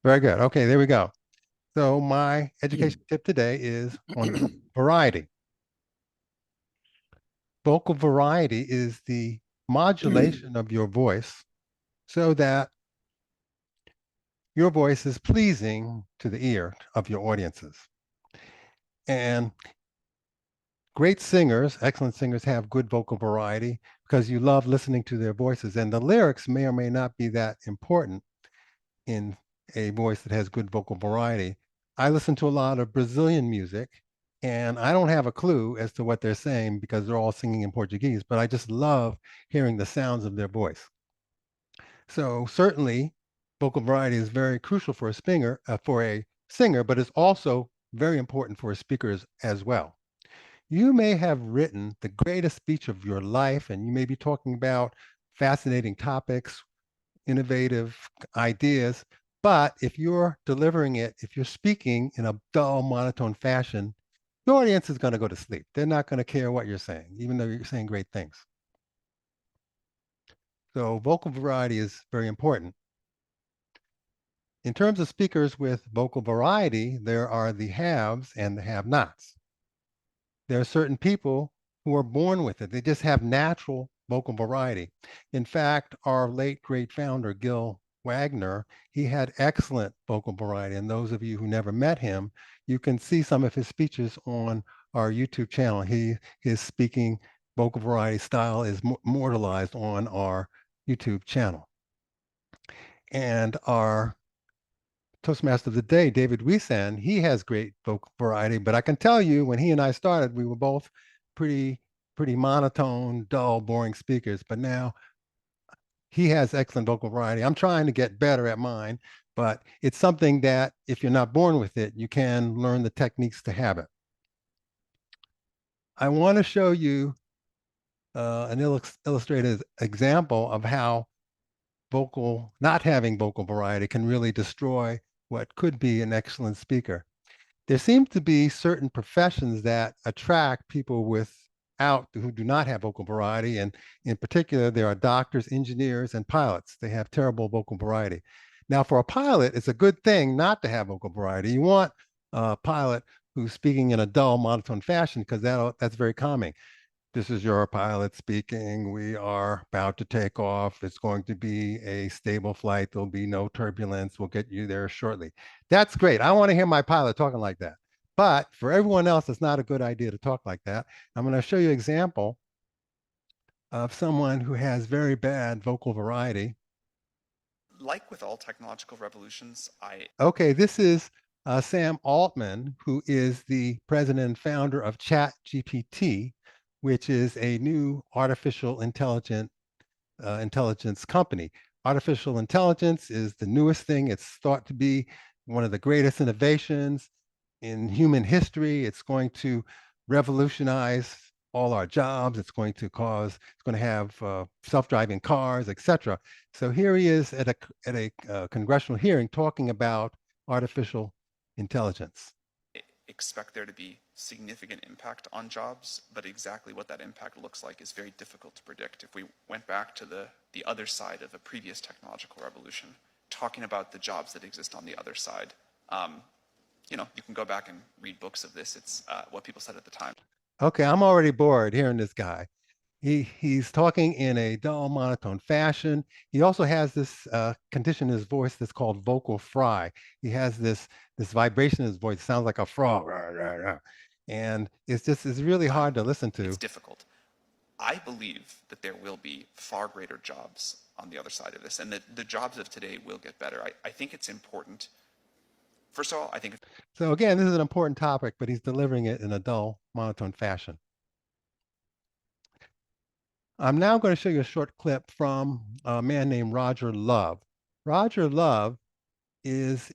Very good. Okay, there we go. So my education tip today is on variety. Vocal variety is the modulation of your voice so that your voice is pleasing to the ear of your audiences. And great singers, excellent singers, have good vocal variety because you love listening to their voices. And the lyrics may or may not be that important in a voice that has good vocal variety. I listen to a lot of Brazilian music and I don't have a clue as to what they're saying because they're all singing in Portuguese, but I just love hearing the sounds of their voice. So certainly vocal variety is very crucial for a singer, but it's also very important for speakers as well. You may have written the greatest speech of your life, and you may be talking about fascinating topics, innovative ideas. But if you're delivering it, if you're speaking in a dull, monotone fashion, the audience is going to go to sleep. They're not going to care what you're saying, even though you're saying great things. So vocal variety is very important. In terms of speakers with vocal variety, there are the haves and the have-nots. There are certain people who are born with it. They just have natural vocal variety. In fact, our late great founder, Gil Wagner, he had excellent vocal variety. And those of you who never met him, you can see some of his speeches on our YouTube channel. His speaking vocal variety style is immortalized on our YouTube channel. And our Toastmaster of the day, David Wisan, he has great vocal variety, but I can tell you when he and I started, we were both pretty, pretty monotone, dull, boring speakers, but now he has excellent vocal variety. I'm trying to get better at mine, but it's something that if you're not born with it, you can learn the techniques to have it. I want to show you an illustrated example of how not having vocal variety can really destroy what could be an excellent speaker. There seem to be certain professions that attract people who do not have vocal variety. And in particular, there are doctors, engineers, and pilots. They have terrible vocal variety. Now, for a pilot, it's a good thing not to have vocal variety. You want a pilot who's speaking in a dull, monotone fashion because that's very calming. This is your pilot speaking. We are about to take off. It's going to be a stable flight. There'll be no turbulence. We'll get you there shortly. That's great. I want to hear my pilot talking like that. But for everyone else, it's not a good idea to talk like that. I'm going to show you an example of someone who has very bad vocal variety. Like with all technological revolutions, I Okay, this is Sam Altman, who is the president and founder of ChatGPT, which is a new artificial intelligence company. Artificial intelligence is the newest thing. It's thought to be one of the greatest innovations in human history. It's going to revolutionize all our jobs. It's going to have self-driving cars, etc. So here he is at a congressional hearing talking about artificial intelligence. expect there to be significant impact on jobs, but exactly what that impact looks like is very difficult to predict. If we went back to the other side of a previous technological revolution, talking about the jobs that exist on the other side, you can go back and read books of this. It's what people said at the time. Okay, I'm already bored hearing this guy. He's talking in a dull, monotone fashion. He also has this condition in his voice that's called vocal fry. He has this vibration in his voice. It sounds like a frog, rah, rah, rah. And it's really hard to listen It's to. difficult. I believe that there will be far greater jobs on the other side of this, and that the jobs of today will get better. I think it's important. First of all, I think So again, this is an important topic, but he's delivering it in a dull, monotone fashion. I'm now going to show you a short clip from a man named Roger Love. Roger Love is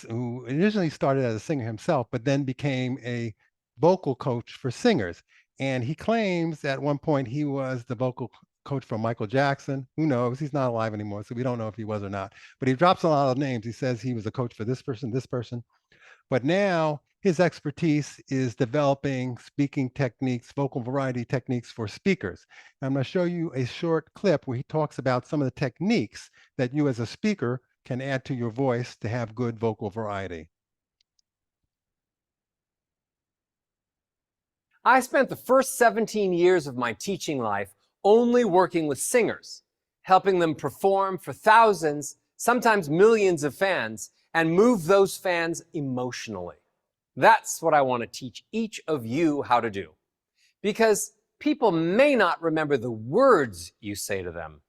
who originally started as a singer himself, but then became a vocal coach for singers. And he claims at one point he was the vocal coach for Michael Jackson. Who knows? He's not alive anymore, so we don't know if he was or not. But he drops a lot of names. He says he was a coach for this person, this person. But now his expertise is developing speaking techniques, vocal variety techniques for speakers. And I'm going to show you a short clip where he talks about some of the techniques that you as a speaker can add to your voice to have good vocal variety? I spent the first 17 years of my teaching life only working with singers, helping them perform for thousands, sometimes millions of fans, and move those fans emotionally. That's what I want to teach each of you how to do. Because people may not remember the words you say to them,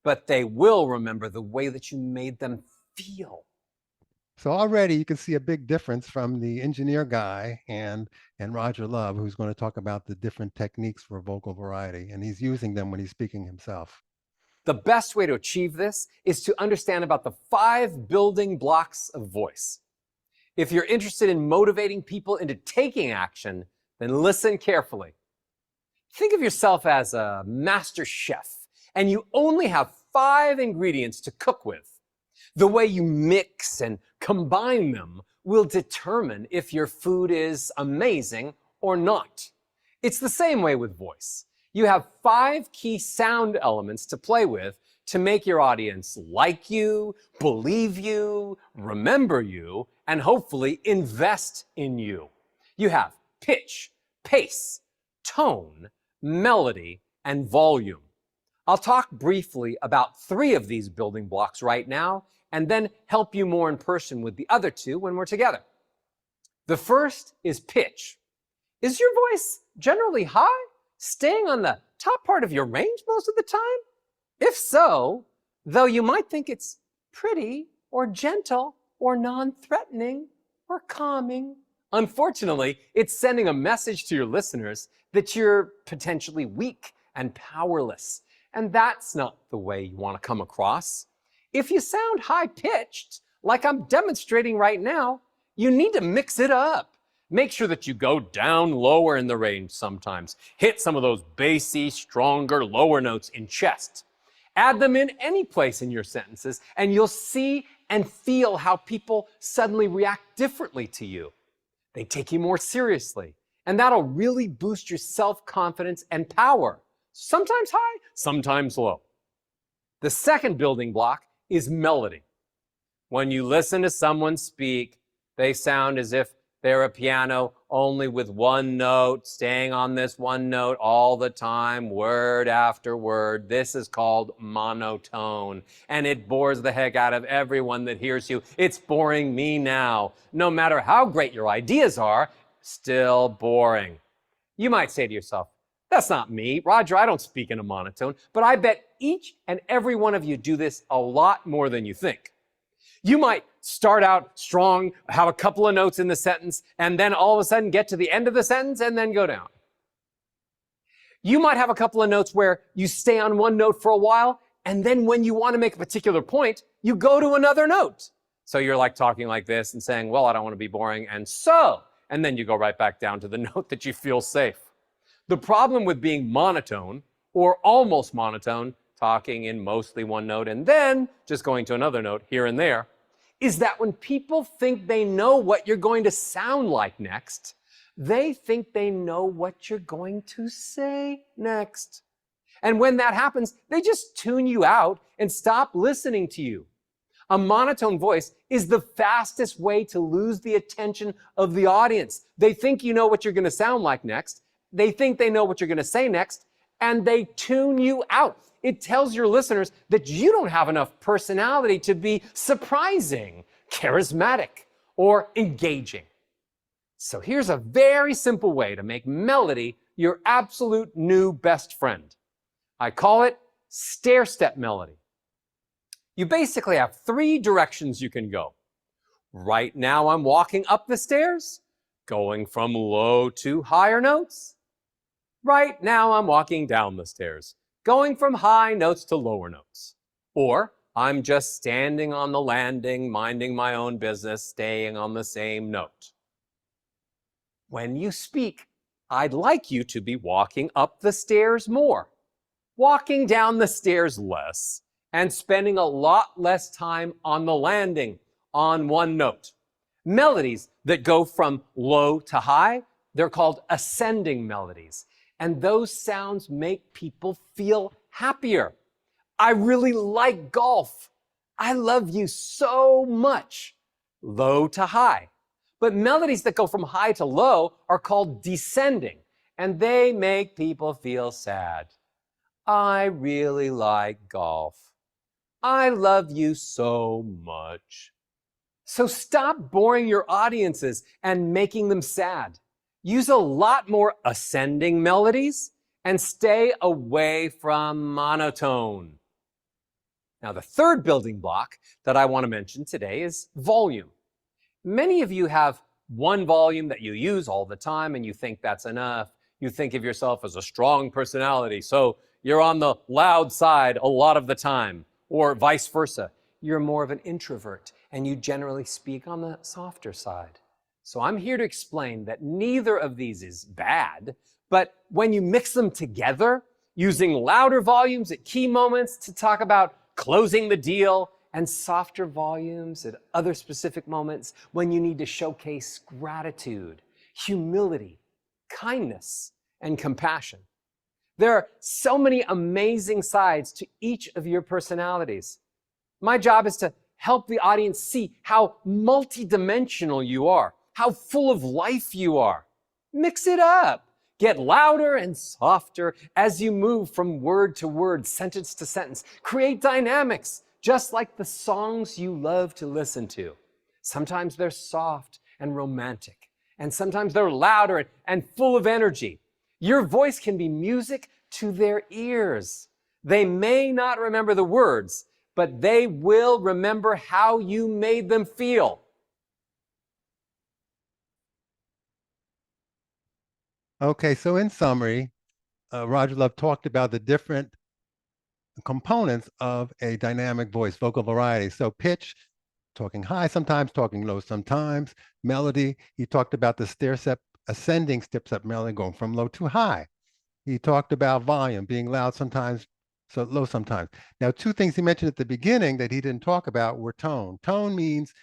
but they will remember the way that you made them feel. So already you can see a big difference from the engineer guy and Roger Love, who's going to talk about the different techniques for vocal variety, and he's using them when he's speaking himself. The best way to achieve this is to understand about the 5 building blocks of voice. If you're interested in motivating people into taking action, then listen carefully. Think of yourself as a master chef, and you only have 5 ingredients to cook with. The way you mix and combine them will determine if your food is amazing or not. It's the same way with voice. You have 5 key sound elements to play with to make your audience like you, believe you, remember you, and hopefully invest in you. You have pitch, pace, tone, melody, and volume. I'll talk briefly about 3 of these building blocks right now, and then help you more in person with the other 2 when we're together. The first is pitch. Is your voice generally high, staying on the top part of your range most of the time? If so, though you might think it's pretty or gentle or non-threatening or calming, unfortunately, it's sending a message to your listeners that you're potentially weak and powerless. And that's not the way you want to come across. If you sound high-pitched, like I'm demonstrating right now, you need to mix it up. Make sure that you go down lower in the range sometimes. Hit some of those bassy, stronger, lower notes in chest. Add them in any place in your sentences, and you'll see and feel how people suddenly react differently to you. They take you more seriously, and that'll really boost your self-confidence and power. Sometimes high, sometimes low. The second building block is melody. When you listen to someone speak, they sound as if they're a piano only with one note, staying on this one note all the time, word after word. This is called monotone, and it bores the heck out of everyone that hears you. It's boring me now. No matter how great your ideas are, still boring. You might say to yourself, that's not me, Roger, I don't speak in a monotone, but I bet each and every one of you do this a lot more than you think. You might start out strong, have a couple of notes in the sentence, and then all of a sudden get to the end of the sentence and then go down. You might have a couple of notes where you stay on one note for a while, and then when you want to make a particular point, you go to another note. So you're like talking like this and saying, well, I don't want to be boring, and then you go right back down to the note that you feel safe. The problem with being monotone, or almost monotone, talking in mostly one note and then just going to another note here and there, is that when people think they know what you're going to sound like next, they think they know what you're going to say next. And when that happens, they just tune you out and stop listening to you. A monotone voice is the fastest way to lose the attention of the audience. They think you know what you're going to sound like next. They think they know what you're going to say next, and they tune you out. It tells your listeners that you don't have enough personality to be surprising, charismatic, or engaging. So here's a very simple way to make melody your absolute new best friend. I call it stair-step melody. You basically have 3 directions you can go. Right now I'm walking up the stairs, going from low to higher notes. Right now I'm walking down the stairs, going from high notes to lower notes. Or I'm just standing on the landing, minding my own business, staying on the same note. When you speak, I'd like you to be walking up the stairs more, walking down the stairs less, and spending a lot less time on the landing on one note. Melodies that go from low to high, they're called ascending melodies. And those sounds make people feel happier. I really like golf. I love you so much, low to high. But melodies that go from high to low are called descending, and they make people feel sad. I really like golf. I love you so much. So stop boring your audiences and making them sad. Use a lot more ascending melodies and stay away from monotone. Now, the third building block that I want to mention today is volume. Many of you have one volume that you use all the time and you think that's enough. You think of yourself as a strong personality, so you're on the loud side a lot of the time, or vice versa. You're more of an introvert and you generally speak on the softer side. So I'm here to explain that neither of these is bad, but when you mix them together, using louder volumes at key moments to talk about closing the deal, and softer volumes at other specific moments when you need to showcase gratitude, humility, kindness, and compassion. There are so many amazing sides to each of your personalities. My job is to help the audience see how multidimensional you are, how full of life you are. Mix it up. Get louder and softer as you move from word to word, sentence to sentence. Create dynamics, just like the songs you love to listen to. Sometimes they're soft and romantic, and sometimes they're louder and full of energy. Your voice can be music to their ears. They may not remember the words, but they will remember how you made them feel. Okay, so in summary, Roger Love talked about the different components of a dynamic voice, vocal variety. So pitch, talking high sometimes, talking low sometimes. Melody, he talked about the stair-step, ascending step-step melody going from low to high. He talked about volume, being loud sometimes, so low sometimes. Now, two things he mentioned at the beginning that he didn't talk about were tone. Tone means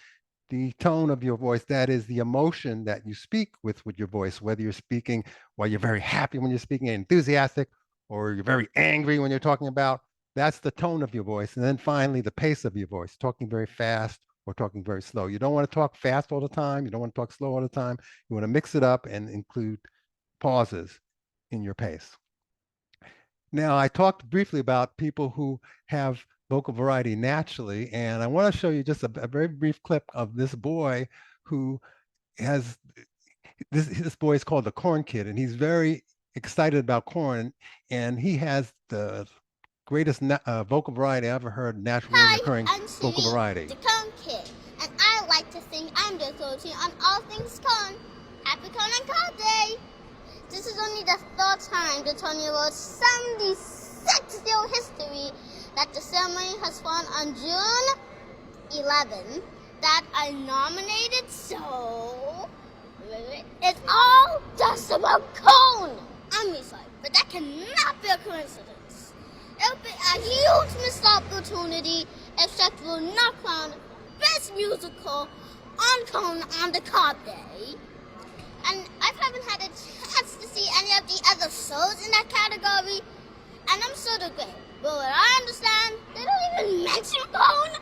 the tone of your voice, that is the emotion that you speak with your voice, whether you're speaking while you're very happy when you're speaking, enthusiastic, or you're very angry when you're talking about, that's the tone of your voice. And then finally, the pace of your voice, talking very fast or talking very slow. You don't want to talk fast all the time. You don't want to talk slow all the time. You want to mix it up and include pauses in your pace. Now, I talked briefly about people who have vocal variety naturally, and I want to show you just a very brief clip of this boy who has, this boy is called the Corn Kid, and he's very excited about corn, and he has the greatest vocal variety I ever heard, naturally occurring vocal variety. The Corn Kid, and I like to sing I'm the authority on all things corn. Happy Corn and Cob Day! This is only the third time the Tony Awards 76-year history that the ceremony has fallen on June 11 that I nominated, so it's all just about corn. I'm really sorry, but that cannot be a coincidence. It'll be a huge missed opportunity if Seth will not crown Best Musical on corn on the Cob Day. And I haven't had a chance to see any of the other shows in that category, and I'm sure they're great. But what I understand, they don't even mention corn.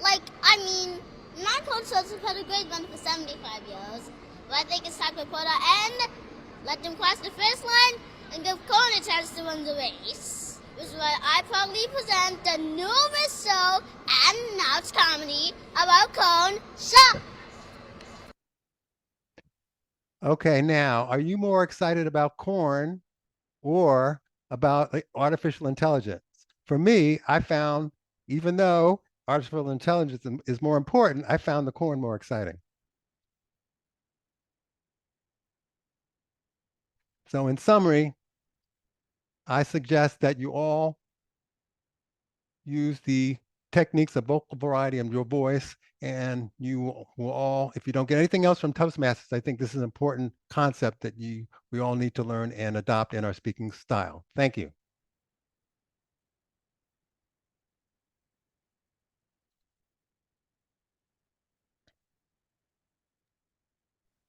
Like, I mean, non-corn shows have had a great run for 75 years, but I think it's time to put an end, let them cross the first line, and give corn a chance to win the race. Which is why I proudly present the newest show and now it's comedy about corn, Shop. Okay, now, are you more excited about corn or about artificial intelligence? For me, I found, even though artificial intelligence is more important, I found the corn more exciting. So in summary, I suggest that you all use the techniques of vocal variety of your voice, and you will all, if you don't get anything else from Toastmasters, I think this is an important concept that we all need to learn and adopt in our speaking style. Thank you.